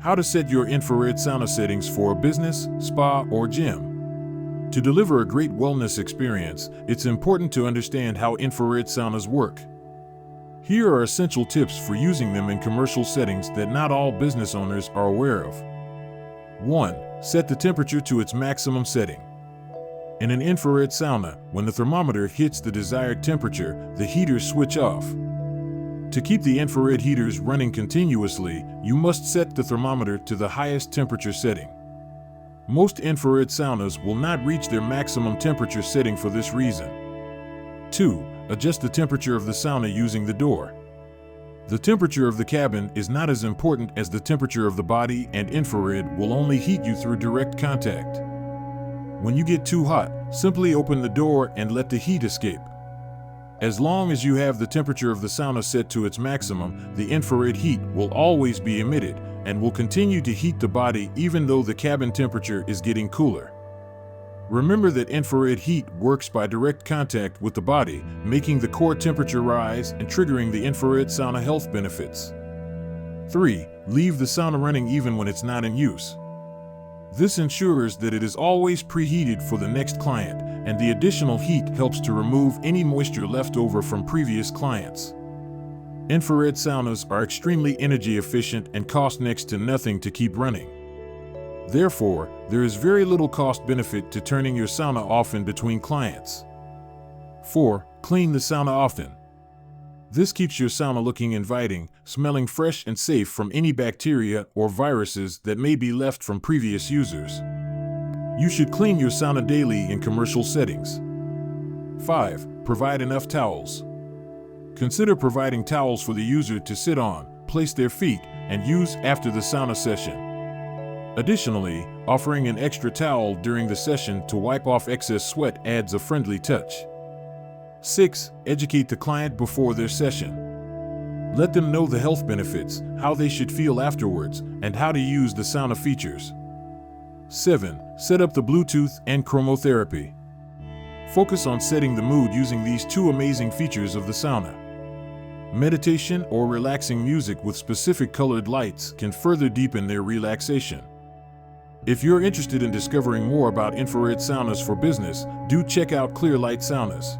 How to set your infrared sauna settings for a business, spa, or gym. To deliver a great wellness experience, it's important to understand how infrared saunas work. Here are essential tips for using them in commercial settings that not all business owners are aware of. 1. Set the temperature to its maximum setting. In an infrared sauna, when the thermometer hits the desired temperature, the heaters switch off. To keep the infrared heaters running continuously, you must set the thermometer to the highest temperature setting. Most infrared saunas will not reach their maximum temperature setting for this reason. 2. Adjust the temperature of the sauna using the door. The temperature of the cabin is not as important as the temperature of the body, and infrared will only heat you through direct contact. When you get too hot, simply open the door and let the heat escape. As long as you have the temperature of the sauna set to its maximum, the infrared heat will always be emitted and will continue to heat the body even though the cabin temperature is getting cooler. Remember that infrared heat works by direct contact with the body, making the core temperature rise and triggering the infrared sauna health benefits. 3. Leave the sauna running even when it's not in use. This ensures that it is always preheated for the next client, and the additional heat helps to remove any moisture left over from previous clients. Infrared saunas are extremely energy efficient and cost next to nothing to keep running. Therefore, there is very little cost benefit to turning your sauna off in between clients. 4. Clean the sauna often. This keeps your sauna looking inviting, smelling fresh and safe from any bacteria or viruses that may be left from previous users. You should clean your sauna daily in commercial settings. 5. Provide enough towels. Consider providing towels for the user to sit on, place their feet, and use after the sauna session. Additionally, offering an extra towel during the session to wipe off excess sweat adds a friendly touch. 6. Educate the client before their session. Let them know the health benefits, how they should feel afterwards, and how to use the sauna features. 7. Set up the Bluetooth and chromotherapy. Focus on setting the mood using these two amazing features of the sauna. Meditation or relaxing music with specific colored lights can further deepen their relaxation. If you're interested in discovering more about infrared saunas for business, do check out Clear Light Saunas.